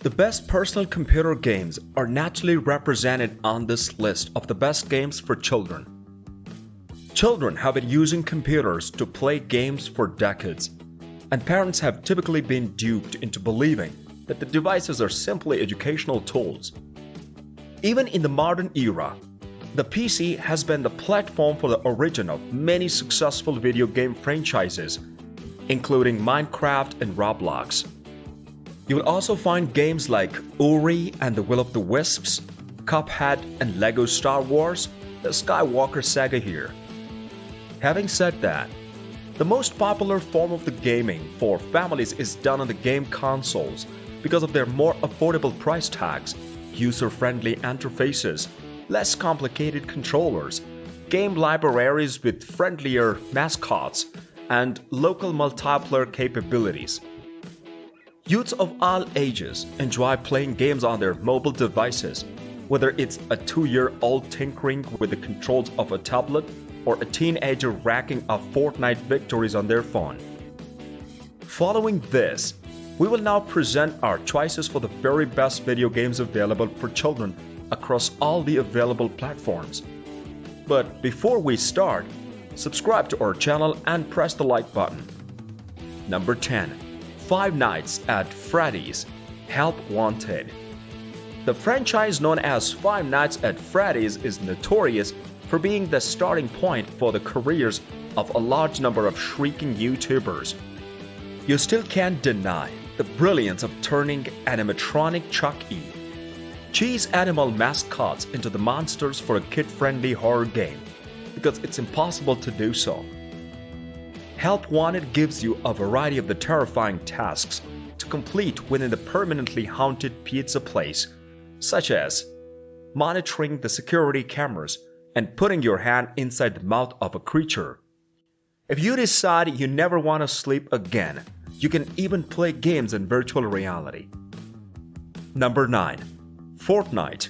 The best personal computer games are naturally represented on this list of the best games for children. Children have been using computers to play games for decades, and parents have typically been duped into believing that the devices are simply educational tools. Even in the modern era, the PC has been the platform for the origin of many successful video game franchises, including Minecraft and Roblox. You will also find games like Ori and the Will of the Wisps, Cuphead, and LEGO Star Wars: The Skywalker Saga here. Having said that, the most popular form of the gaming for families is done on the game consoles because of their more affordable price tags, user-friendly interfaces, less complicated controllers, game libraries with friendlier mascots, and local multiplayer capabilities. Youths of all ages enjoy playing games on their mobile devices, whether it's a 2-year-old tinkering with the controls of a tablet or a teenager racking up Fortnite victories on their phone. Following this, we will now present our choices for the very best video games available for children across all the available platforms. But before we start, subscribe to our channel and press the like button. Number 10. Five Nights at Freddy's Help Wanted. The franchise known as Five Nights at Freddy's is notorious for being the starting point for the careers of a large number of shrieking YouTubers. You still can't deny the brilliance of turning animatronic Chucky, cheese animal mascots into the monsters for a kid-friendly horror game, because it's impossible to do so. Help Wanted gives you a variety of the terrifying tasks to complete within the permanently haunted pizza place, such as monitoring the security cameras and putting your hand inside the mouth of a creature. If you decide you never want to sleep again, you can even play games in virtual reality. Number 9. Fortnite.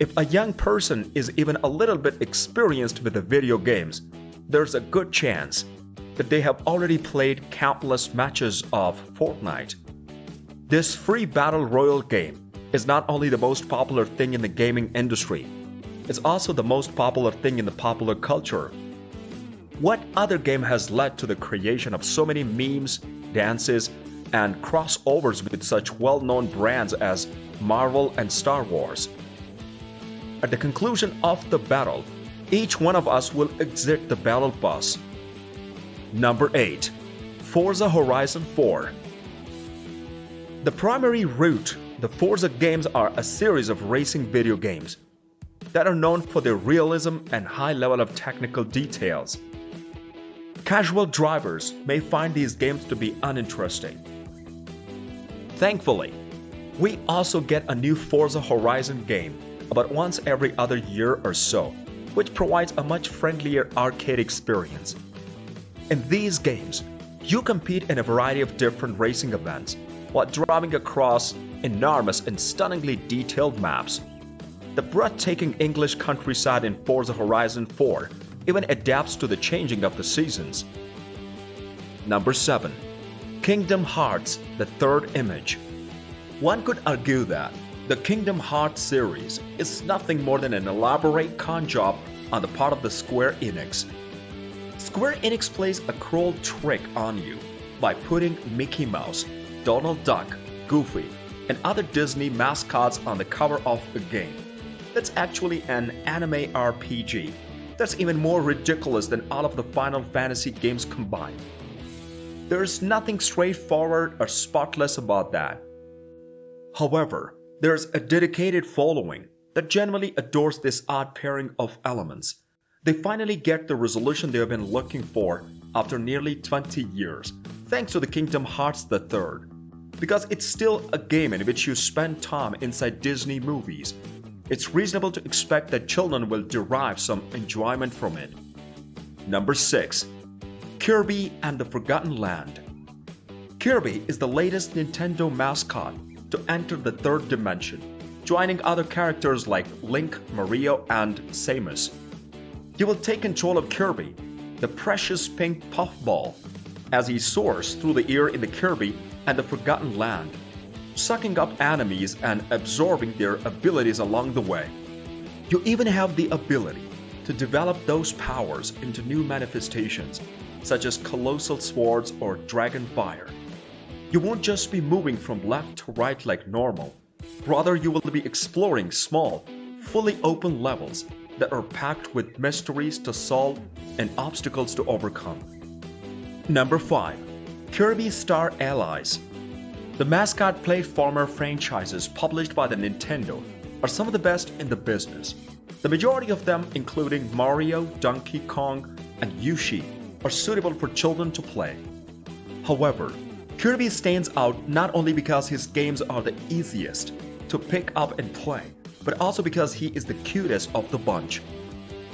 If a young person is even a little bit experienced with the video games, there's a good chance that they have already played countless matches of Fortnite. This free battle royale game is not only the most popular thing in the gaming industry, it's also the most popular thing in the popular culture. What other game has led to the creation of so many memes, dances, and crossovers with such well-known brands as Marvel and Star Wars? At the conclusion of the battle, each one of us will exit the battle bus. Number 8. Forza Horizon 4. The primary route, the Forza games are a series of racing video games that are known for their realism and high level of technical details. Casual drivers may find these games to be uninteresting. Thankfully, we also get a new Forza Horizon game about once every other year or so, which provides a much friendlier arcade experience. In these games, you compete in a variety of different racing events while driving across enormous and stunningly detailed maps. The breathtaking English countryside in Forza Horizon 4 even adapts to the changing of the seasons. Number 7. Kingdom Hearts: The Third Image. One could argue that the Kingdom Hearts series is nothing more than an elaborate con job on the part of the Square Enix. Square Enix plays a cruel trick on you by putting Mickey Mouse, Donald Duck, Goofy, and other Disney mascots on the cover of a game that's actually an anime RPG that's even more ridiculous than all of the Final Fantasy games combined. There's nothing straightforward or spotless about that. However, there's a dedicated following that genuinely adores this odd pairing of elements. They finally get the resolution they have been looking for after nearly 20 years, thanks to the Kingdom Hearts III. Because it's still a game in which you spend time inside Disney movies, it's reasonable to expect that children will derive some enjoyment from it. Number 6. Kirby and the Forgotten Land. Kirby is the latest Nintendo mascot to enter the third dimension, joining other characters like Link, Mario, and Samus. You will take control of Kirby, the precious pink puffball, as he soars through the air in the Kirby and the Forgotten Land. sucking up enemies and absorbing their abilities along the way. You even have the ability to develop those powers into new manifestations, such as colossal swords or dragon fire. You won't just be moving from left to right like normal, rather you will be exploring small, fully open levels that are packed with mysteries to solve and obstacles to overcome. Number 5. Kirby Star Allies. The mascot platformer franchises published by the Nintendo are some of the best in the business. The majority of them, including Mario, Donkey Kong, and Yoshi, are suitable for children to play. However, Kirby stands out not only because his games are the easiest to pick up and play, but also because he is the cutest of the bunch.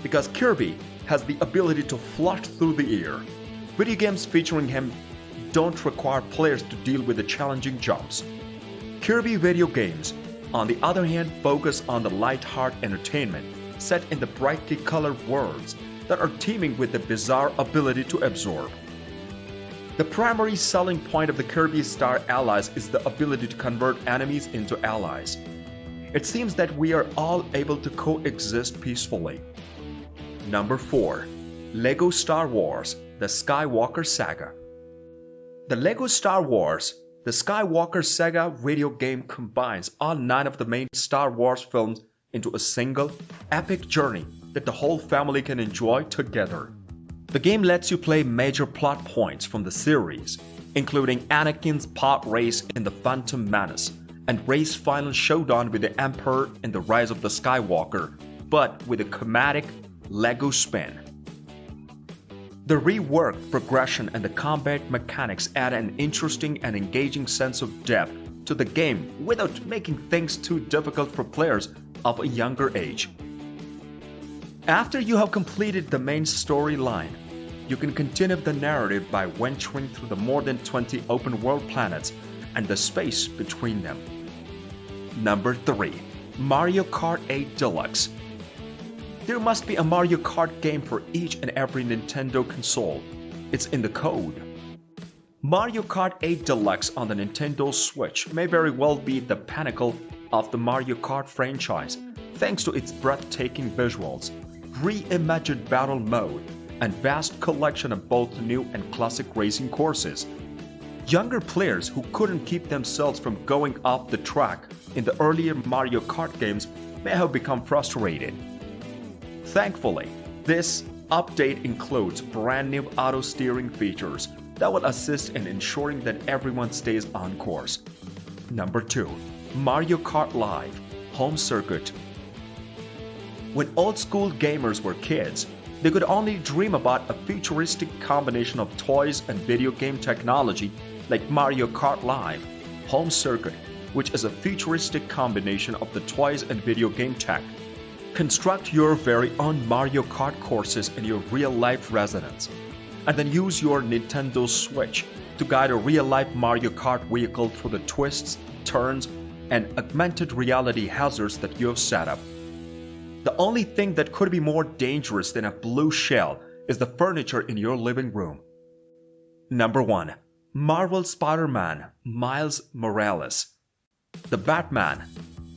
Because Kirby has the ability to flush through the air, video games featuring him don't require players to deal with the challenging jumps. Kirby video games, on the other hand, focus on the light-hearted entertainment set in the brightly colored worlds that are teeming with the bizarre ability to absorb. The primary selling point of the Kirby Star Allies is the ability to convert enemies into allies. It seems that we are all able to coexist peacefully. Number 4. LEGO Star Wars: The Skywalker Saga. The LEGO Star Wars: The Skywalker Saga video game combines all 9 of the main Star Wars films into a single, epic journey that the whole family can enjoy together. The game lets you play major plot points from the series, including Anakin's pod race in The Phantom Menace and Rey's final showdown with the Emperor in The Rise of the Skywalker, but with a comedic LEGO spin. The reworked progression and the combat mechanics add an interesting and engaging sense of depth to the game without making things too difficult for players of a younger age. After you have completed the main storyline, you can continue the narrative by venturing through the more than 20 open-world planets and the space between them. Number 3. Mario Kart 8 Deluxe. There must be a Mario Kart game for each and every Nintendo console. It's in the code. Mario Kart 8 Deluxe on the Nintendo Switch may very well be the pinnacle of the Mario Kart franchise, thanks to its breathtaking visuals, reimagined battle mode, and vast collection of both new and classic racing courses. Younger players who couldn't keep themselves from going off the track in the earlier Mario Kart games may have become frustrated. Thankfully, this update includes brand new auto steering features that will assist in ensuring that everyone stays on course. Number 2. Mario Kart Live: Home Circuit. When old-school gamers were kids, they could only dream about a futuristic combination of toys and video game technology like Mario Kart Live: Home Circuit, which is a futuristic combination of the toys and video game tech. Construct your very own Mario Kart courses in your real-life residence, and then use your Nintendo Switch to guide a real-life Mario Kart vehicle through the twists, turns, and augmented reality hazards that you have set up. The only thing that could be more dangerous than a blue shell is the furniture in your living room. Number 1. Marvel Spider-Man: Miles Morales. The Batman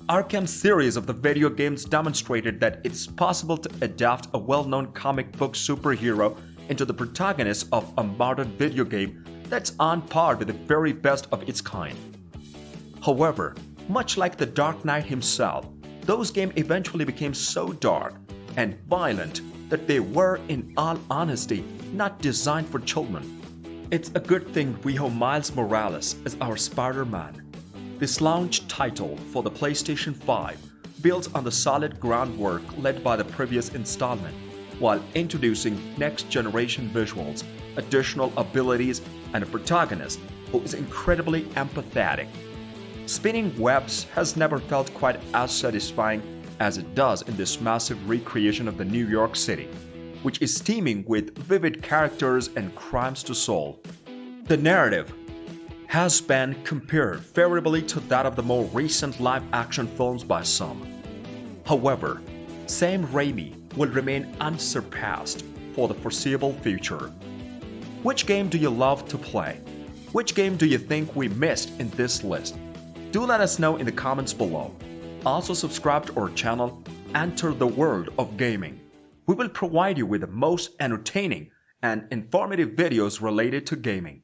Arkham series of the video games demonstrated that it's possible to adapt a well-known comic book superhero into the protagonist of a modern video game that's on par with the very best of its kind. However, much like the Dark Knight himself, those games eventually became so dark and violent that they were, in all honesty, not designed for children. It's a good thing we have Miles Morales as our Spider-Man. This launch title for the PlayStation 5 builds on the solid groundwork laid by the previous installment, while introducing next-generation visuals, additional abilities, and a protagonist who is incredibly empathetic. Spinning webs has never felt quite as satisfying as it does in this massive recreation of the New York City, which is teeming with vivid characters and crimes to solve. The narrative has been compared favorably to that of the more recent live-action films by some. However, Sam Raimi will remain unsurpassed for the foreseeable future. Which game do you love to play? Which game do you think we missed in this list? Do let us know in the comments below. Also subscribe to our channel, enter the world of gaming. We will provide you with the most entertaining and informative videos related to gaming.